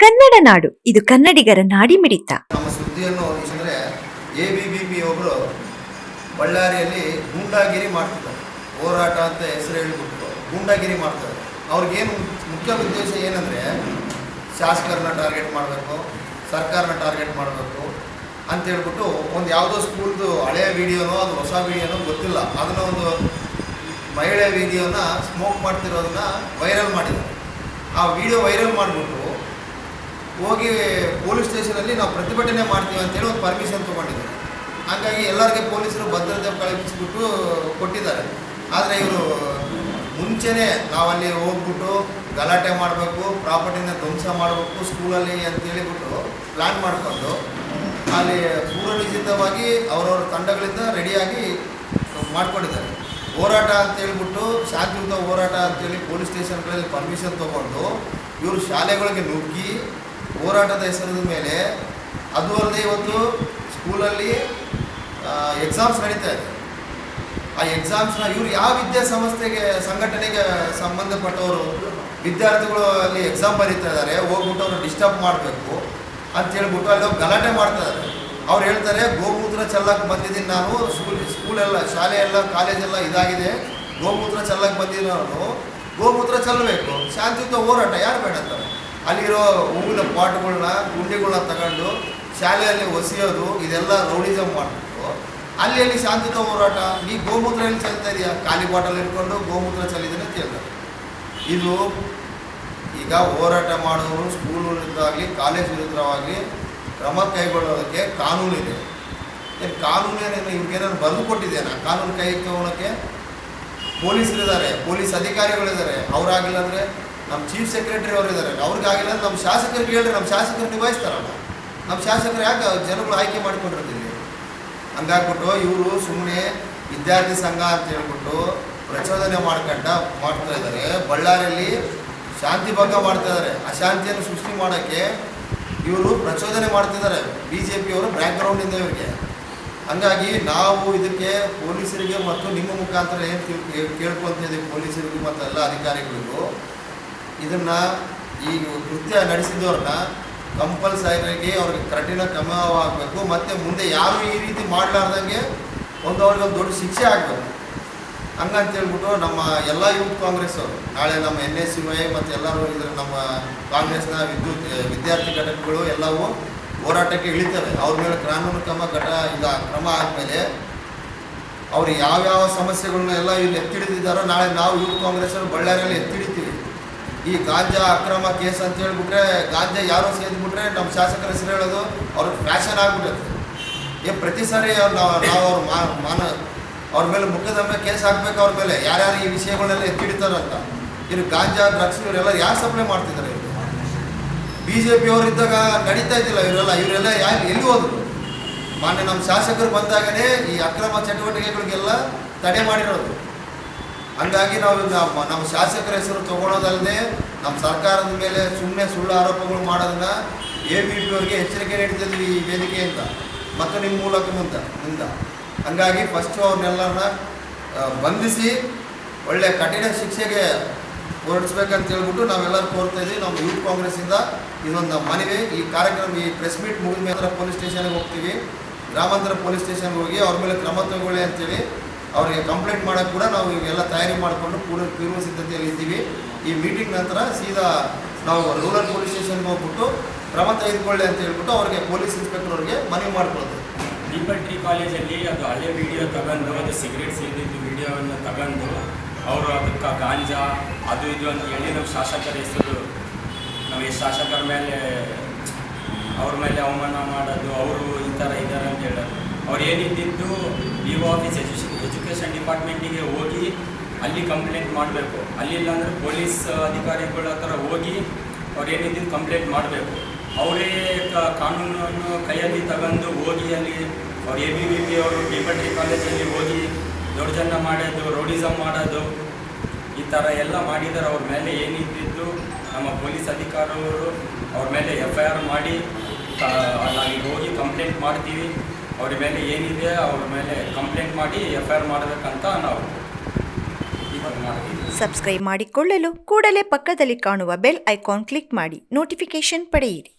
ಕನ್ನಡ ನಾಡು, ಇದು ಕನ್ನಡಿಗರ ನಾಡಿಮಿಡಿತ. ನಮ್ಮ ಸುದ್ದಿಯನ್ನು ಅಂದರೆ ABVP ಒಬ್ಬರು ಬಳ್ಳಾರಿಯಲ್ಲಿ ಗೂಂಡಾಗಿರಿ ಮಾಡ್ತಿದ್ದಾರೆ. ಹೋರಾಟ ಅಂತ ಹೆಸರು ಹೇಳಿಬಿಟ್ಟು ಗೂಂಡಾಗಿರಿ ಮಾಡ್ತಾರೆ. ಅವ್ರಿಗೇನು ಮುಖ್ಯ ಉದ್ದೇಶ ಏನಂದರೆ ಶಾಸಕರನ್ನ ಟಾರ್ಗೆಟ್ ಮಾಡಬೇಕು, ಸರ್ಕಾರನ ಟಾರ್ಗೆಟ್ ಮಾಡಬೇಕು ಅಂತ ಹೇಳ್ಬಿಟ್ಟು ಒಂದು ಯಾವುದೋ ಸ್ಕೂಲ್ದು ಹಳೆಯ ವಿಡಿಯೋನೋ ಅದು ಹೊಸ ವಿಡಿಯೋನೋ ಗೊತ್ತಿಲ್ಲ, ಅದನ್ನು ಒಂದು ಮಹಿಳೆ ವಿಡಿಯೋನ ಸ್ಮೋಕ್ ಮಾಡ್ತಿರೋದನ್ನ ವೈರಲ್ ಮಾಡಿದ್ದಾರೆ. ಆ ವಿಡಿಯೋ ವೈರಲ್ ಮಾಡಿಬಿಟ್ಟು ಹೋಗಿ ಪೊಲೀಸ್ ಸ್ಟೇಷನಲ್ಲಿ ನಾವು ಪ್ರತಿಭಟನೆ ಮಾಡ್ತೀವಿ ಅಂತೇಳಿ ಒಂದು ಪರ್ಮಿಷನ್ ತೊಗೊಂಡಿದ್ದಾರೆ. ಹಾಗಾಗಿ ಎಲ್ಲರಿಗೆ ಪೊಲೀಸರು ಭದ್ರತೆ ಕಲ್ಪಿಸ್ಬಿಟ್ಟು ಕೊಟ್ಟಿದ್ದಾರೆ. ಆದರೆ ಇವರು ಮುಂಚೆನೇ ನಾವಲ್ಲಿ ಹೋಗ್ಬಿಟ್ಟು ಗಲಾಟೆ ಮಾಡಬೇಕು, ಪ್ರಾಪರ್ಟಿನ ಧ್ವಂಸ ಮಾಡಬೇಕು ಸ್ಕೂಲಲ್ಲಿ ಅಂತೇಳಿಬಿಟ್ಟು ಪ್ಲ್ಯಾನ್ ಮಾಡಿಕೊಂಡು ಅಲ್ಲಿ ಪೂರ್ವನಿಶ್ಚಿತವಾಗಿ ಅವರವ್ರ ತಂಡಗಳಿಂದ ರೆಡಿಯಾಗಿ ಮಾಡ್ಕೊಂಡಿದ್ದಾರೆ. ಹೋರಾಟ ಅಂತೇಳ್ಬಿಟ್ಟು ಶಾಂತಿಯುತ ಹೋರಾಟ ಅಂತೇಳಿ ಪೊಲೀಸ್ ಸ್ಟೇಷನ್ಗಳಲ್ಲಿ ಪರ್ಮಿಷನ್ ತೊಗೊಂಡು ಇವರು ಶಾಲೆಗಳಿಗೆ ನುಗ್ಗಿ ಹೋರಾಟದ ಹೆಸರದ ಮೇಲೆ, ಅದು ಅಲ್ಲದೆ ಇವತ್ತು ಸ್ಕೂಲಲ್ಲಿ ಎಕ್ಸಾಮ್ಸ್ ನಡೀತಾ ಇದೆ. ಆ ಎಕ್ಸಾಮ್ಸ್ನ ಇವರು ಯಾವ ವಿದ್ಯಾಸಂಸ್ಥೆಗೆ ಸಂಘಟನೆಗೆ ಸಂಬಂಧಪಟ್ಟವರು ವಿದ್ಯಾರ್ಥಿಗಳು ಅಲ್ಲಿ ಎಕ್ಸಾಮ್ ಬರೀತಾ ಇದ್ದಾರೆ, ಹೋಗ್ಬಿಟ್ಟು ಅವ್ರು ಡಿಸ್ಟರ್ಬ್ ಮಾಡಬೇಕು ಅಂತೇಳ್ಬಿಟ್ಟು ಅಲ್ಲಿ ಗಲಾಟೆ ಮಾಡ್ತಾ ಇದ್ದಾರೆ. ಅವ್ರು ಹೇಳ್ತಾರೆ, ಗೋಮೂತ್ರ ಚೆಲ್ಲಕ್ಕೆ ಬಂದಿದ್ದೀನಿ ನಾನು, ಸ್ಕೂಲೆಲ್ಲ ಶಾಲೆಯೆಲ್ಲ ಕಾಲೇಜೆಲ್ಲ ಇದಾಗಿದೆ, ಗೋಮೂತ್ರ ಚೆಲ್ಲಕ್ಕೆ ಬಂದಿದ್ದೀನಿ ನಾನು, ಗೋಮೂತ್ರ ಚೆಲ್ಲಬೇಕು, ಶಾಂತಿಯುತ ಹೋರಾಟ ಯಾರು ಬೇಡ ಅಂತಾರೆ. ಅಲ್ಲಿರೋ ಹೂವಿನ ಪಾಟ್ಗಳನ್ನ ಗುಂಡಿಗಳನ್ನ ತಗೊಂಡು ಶಾಲೆಯಲ್ಲಿ ಒಸೆಯೋದು, ಇದೆಲ್ಲ ರೌಡಿಸಮ್ ಮಾಡಿಬಿಟ್ಟು ಅಲ್ಲಿ ಶಾಂತಿಯುತ ಹೋರಾಟ. ನೀ ಗೋಮೂತ್ರ ಎಲ್ಲಿ ಚೆಲ್ತಾ ಇದೆಯಾ, ಖಾಲಿ ಬಾಟಲ್ ಇಟ್ಕೊಂಡು ಗೋಮೂತ್ರ ಚೆಲ್ಲಿದ್ದೀನಿ ಅಂತ ಹೇಳ್ತಾರೆ. ಇದು ಈಗ ಹೋರಾಟ ಮಾಡೋರು ಸ್ಕೂಲ್ ವಿರುದ್ಧವಾಗಲಿ ಕಾಲೇಜ್ ವಿರುದ್ಧವಾಗಲಿ ಕ್ರಮ ಕೈಗೊಳ್ಳೋದಕ್ಕೆ ಕಾನೂನಿದೆ. ಏನು ಕಾನೂನೇನೇನು ಇವ್ರಿಗೇನಾದ್ರು ಬರೆದು ಕೊಟ್ಟಿದ್ದೇನೆ ಕಾನೂನು ಕೈ ತಗೊಳ್ಳೋಕ್ಕೆ? ಪೊಲೀಸರಿದ್ದಾರೆ, ಪೊಲೀಸ್ ಅಧಿಕಾರಿಗಳಿದ್ದಾರೆ, ಅವರಾಗಿಲ್ಲ ಅಂದರೆ ನಮ್ಮ ಚೀಫ್ ಸೆಕ್ರೆಟರಿ ಅವರು ಇದ್ದಾರೆ, ಅವ್ರಿಗಾಗಿಲ್ಲ ಅಂದ್ರೆ ನಮ್ಮ ಶಾಸಕರಿಗೆ ಹೇಳ್ರಿ, ನಮ್ಮ ಶಾಸಕರು ನಿಭಾಯಿಸ್ತಾರಲ್ಲ. ನಮ್ಮ ಶಾಸಕರು ಯಾಕೆ ಜನಗಳು ಆಯ್ಕೆ ಮಾಡಿಕೊಂಡಿರೋದಿಲ್ಲ? ಹಂಗಾಗ್ಬಿಟ್ಟು ಇವರು ಸುಮ್ಮನೆ ವಿದ್ಯಾರ್ಥಿ ಸಂಘ ಅಂತ ಹೇಳ್ಬಿಟ್ಟು ಪ್ರಚೋದನೆ ಮಾಡ್ತಾ ಇದ್ದಾರೆ. ಬಳ್ಳಾರಿಯಲ್ಲಿ ಶಾಂತಿ ಭಂಗ ಮಾಡ್ತಾ ಇದ್ದಾರೆ. ಅಶಾಂತಿಯನ್ನು ಸೃಷ್ಟಿ ಮಾಡೋಕ್ಕೆ ಇವರು ಪ್ರಚೋದನೆ ಮಾಡ್ತಿದ್ದಾರೆ. BJP ಅವರು ಬ್ಯಾಕ್ಗ್ರೌಂಡಿಂದ ಇವರಿಗೆ. ಹಂಗಾಗಿ ನಾವು ಇದಕ್ಕೆ ಪೊಲೀಸರಿಗೆ ಮತ್ತು ನಿಮ್ಮ ಮುಖಾಂತರ ಏನು ಕೇಳ್ಕೊತಿದ್ದೀವಿ, ಪೊಲೀಸರಿಗೂ ಮತ್ತು ಎಲ್ಲ ಅಧಿಕಾರಿಗಳಿಗೂ, ಇದನ್ನು ಈ ಕೃತ್ಯ ನಡೆಸಿದವ್ರನ್ನ ಕಂಪಲ್ಸರಿಯಾಗಿ ಅವ್ರಿಗೆ ಕಠಿಣ ಕ್ರಮವಾಗಬೇಕು. ಮತ್ತು ಮುಂದೆ ಯಾರು ಈ ರೀತಿ ಮಾಡಲಾರ್ದಂಗೆ ಅವ್ರಿಗೆ ಒಂದು ದೊಡ್ಡ ಶಿಕ್ಷೆ ಆಗಬೇಕು. ಹಂಗಂತೇಳ್ಬಿಟ್ಟು ನಮ್ಮ ಎಲ್ಲ ಯೂತ್ ಕಾಂಗ್ರೆಸ್ ಅವರು ನಾಳೆ ನಮ್ಮ NSUI ಮತ್ತು ಎಲ್ಲರೂ ಇದ್ರೆ ನಮ್ಮ ಕಾಂಗ್ರೆಸ್ನ ವಿದ್ಯಾರ್ಥಿ ಘಟಕಗಳು ಎಲ್ಲವೂ ಹೋರಾಟಕ್ಕೆ ಇಳಿತವೆ. ಅವ್ರ ಮೇಲೆ ಕಾನೂನು ಕ್ರಮ ಆದಮೇಲೆ ಅವರು ಯಾವ್ಯಾವ ಸಮಸ್ಯೆಗಳನ್ನ ಎಲ್ಲ ಇಲ್ಲಿ ಎತ್ತಿಡಿದಿದ್ದಾರೋ ನಾಳೆ ನಾವು ಯೂತ್ ಕಾಂಗ್ರೆಸ್ ಅವರು ಬಳ್ಳಾರಿಯಲ್ಲಿ ಎತ್ತಿಡಿತೀವಿ. ಈ ಗಾಂಜಾ ಅಕ್ರಮ ಕೇಸ್ ಅಂತ ಹೇಳ್ಬಿಟ್ರೆ, ಗಾಂಜಾ ಯಾರೋ ಸೇದ್ಬಿಟ್ರೆ ನಮ್ಮ ಶಾಸಕರ ಹೆಸರು ಹೇಳೋದು ಅವ್ರಿಗೆ ಫ್ಯಾಷನ್ ಆಗಿಬಿಡುತ್ತೆ. ಪ್ರತಿ ಸಾರಿ ನಾವು ಅವ್ರ ಮೇಲೆ ಮುಖದಮ್ಮೆ ಕೇಸ್ ಹಾಕಬೇಕು. ಅವ್ರ ಮೇಲೆ ಯಾರ್ಯಾರು ಈ ವಿಷಯಗಳನ್ನೆಲ್ಲ ಎತ್ತಿಡ್ತಾರಂತ. ಇನ್ನು ಗಾಂಜಾ ಡ್ರಗ್ಸ್ ಇವರೆಲ್ಲ ಯಾರು ಸಪ್ಲೈ ಮಾಡ್ತಿದ್ದಾರೆ? ಇವರು BJP ಅವರಿದ್ದಾಗ ನಡೀತಾ ಇದ್ದಿಲ್ಲ ಇವರೆಲ್ಲ ಎಲ್ಲಿ ಹೋದ್ರು? ಮಾನ್ಯ ನಮ್ಮ ಶಾಸಕರು ಬಂದಾಗಲೇ ಈ ಅಕ್ರಮ ಚಟುವಟಿಕೆಗಳಿಗೆಲ್ಲ ತಡೆ ಮಾಡಿರೋದು. ಹಂಗಾಗಿ ನಾವು ನಮ್ಮ ಶಾಸಕರ ಹೆಸರು ತೊಗೊಳೋದಲ್ಲದೆ ನಮ್ಮ ಸರ್ಕಾರದ ಮೇಲೆ ಸುಮ್ಮನೆ ಸುಳ್ಳು ಆರೋಪಗಳು ಮಾಡೋದನ್ನ ABVP ಅವರಿಗೆ ಎಚ್ಚರಿಕೆ ನೀಡ್ತಿದ್ವಿ ಈ ವೇದಿಕೆಯಿಂದ ಮತ್ತು ನಿಮ್ಮ ಮೂಲಕ ಮುಂದೆ. ಹಂಗಾಗಿ ಫಸ್ಟು ಅವ್ರನ್ನೆಲ್ಲರನ್ನ ಬಂಧಿಸಿ ಒಳ್ಳೆ ಕಠಿಣ ಶಿಕ್ಷೆಗೆ ಹೊರಡಿಸ್ಬೇಕಂತ ಹೇಳ್ಬಿಟ್ಟು ನಾವೆಲ್ಲರೂ ಕೋರ್ತಾ ಇದ್ದೀವಿ. ನಮ್ಮ ಯೂತ್ ಕಾಂಗ್ರೆಸ್ಸಿಂದ ಇದೊಂದು ಮನವಿ. ಈ ಕಾರ್ಯಕ್ರಮ, ಈ ಪ್ರೆಸ್ ಮೀಟ್ ಮುಗಿದ ಮೇಲೆ ಪೊಲೀಸ್ ಸ್ಟೇಷನ್ಗೆ ಹೋಗ್ತೀವಿ. ಗ್ರಾಮಾಂತರ ಪೊಲೀಸ್ ಸ್ಟೇಷನ್ಗೆ ಹೋಗಿ ಅವ್ರ ಮೇಲೆ ಕ್ರಮ ತಗೊಳ್ಳಿ ಅಂತೇಳಿ ಅವರಿಗೆ ಕಂಪ್ಲೇಂಟ್ ಮಾಡೋಕ್ಕೆ ಕೂಡ ನಾವು ಇವೆಲ್ಲ ತಯಾರಿ ಮಾಡಿಕೊಂಡು ಪೂರ್ವ ಸಿದ್ಧತೆಯಲ್ಲಿ ಇದ್ದೀವಿ. ಈ ಮೀಟಿಂಗ್ ನಂತರ ಸೀದಾ ನಾವು ರೂರಲ್ ಪೊಲೀಸ್ ಸ್ಟೇಷನ್ಗೆ ಹೋಗ್ಬಿಟ್ಟು ಕ್ರಮ ತೆಗೆದುಕೊಳ್ಳಿ ಅಂತ ಹೇಳ್ಬಿಟ್ಟು ಅವ್ರಿಗೆ ಪೊಲೀಸ್ ಇನ್ಸ್ಪೆಕ್ಟರ್ ಅವ್ರಿಗೆ ಮನವಿ ಮಾಡ್ಕೊಳ್ತೀವಿ. ಡಿ ಕಾಲೇಜಲ್ಲಿ ಅದು ಹಳೆ ವಿಡಿಯೋ ತಗೊಂಡು, ಅದು ಸಿಗರೇಟ್ ಸೇದಿದ್ದು ವಿಡಿಯೋವನ್ನು ತಗೊಂಡು ಅವರು ಅದಕ್ಕೆ ಗಾಂಜಾ ಅದು ಇದು ಅಂತ ಹೇಳಿ ನಮ್ಮ ಶಾಸಕರ ಹೆಸರು, ನಮ್ಮ ಶಾಸಕರ ಮೇಲೆ ಅವ್ರ ಮೇಲೆ ಅವಮಾನ ಮಾಡೋದು, ಅವರು ಈ ಥರ ಇದ್ದಾರೆ ಅಂತ ಹೇಳೋದು. ಅವ್ರು ಏನಿದ್ದಿದ್ದು DO ಆಫೀಸ್ ಎಜುಕೇಷನ್ ಡಿಪಾರ್ಟ್ಮೆಂಟಿಗೆ ಹೋಗಿ ಅಲ್ಲಿ ಕಂಪ್ಲೇಂಟ್ ಮಾಡಬೇಕು. ಅಲ್ಲಿಲ್ಲ ಅಂದರೆ ಪೊಲೀಸ್ ಅಧಿಕಾರಿಗಳ ಹತ್ರ ಹೋಗಿ ಅವ್ರು ಏನಿದ್ದಿದ್ದು ಕಂಪ್ಲೇಂಟ್ ಮಾಡಬೇಕು. ಅವರೇ ಕಾನೂನನ್ನು ಕೈಯಲ್ಲಿ ತಗೊಂಡು ಹೋಗಿ ಅಲ್ಲಿ ಅವ್ರು ABVP ಅವರು ಡಿ ಕಾಲೇಜಲ್ಲಿ ಹೋಗಿ ದೌರ್ಜನ್ಯ ಮಾಡೋದು, ರೌಡಿಸಮ್ ಮಾಡೋದು, ಈ ಥರ ಎಲ್ಲ ಮಾಡಿದ್ದಾರೆ. ಅವ್ರ ಮೇಲೆ ಏನಿದ್ದಿದ್ದು ನಮ್ಮ ಪೊಲೀಸ್ ಅಧಿಕಾರಿಗಳು ಅವ್ರ ಮೇಲೆ FIR ಮಾಡಿ ನಾವೀಗ ಹೋಗಿ ಕಂಪ್ಲೇಂಟ್ ಮಾಡ್ತೀವಿ. ಅವ್ರ ಮೇಲೆ ಏನಿದೆ ಅವ್ರ ಮೇಲೆ ಕಂಪ್ಲೇಂಟ್ ಮಾಡಿ FIR ಮಾಡಬೇಕಂತ ನಾವು ಇವಾಗ ಮಾಡ್ತೀವಿ. ಸಬ್ಸ್ಕ್ರೈಬ್ ಮಾಡಿಕೊಳ್ಳಲು ಕೂಡಲೇ ಪಕ್ಕದಲ್ಲಿ ಕಾಣುವ ಬೆಲ್ ಐಕಾನ್ ಕ್ಲಿಕ್ ಮಾಡಿ ನೋಟಿಫಿಕೇಶನ್ ಪಡೆಯಿರಿ.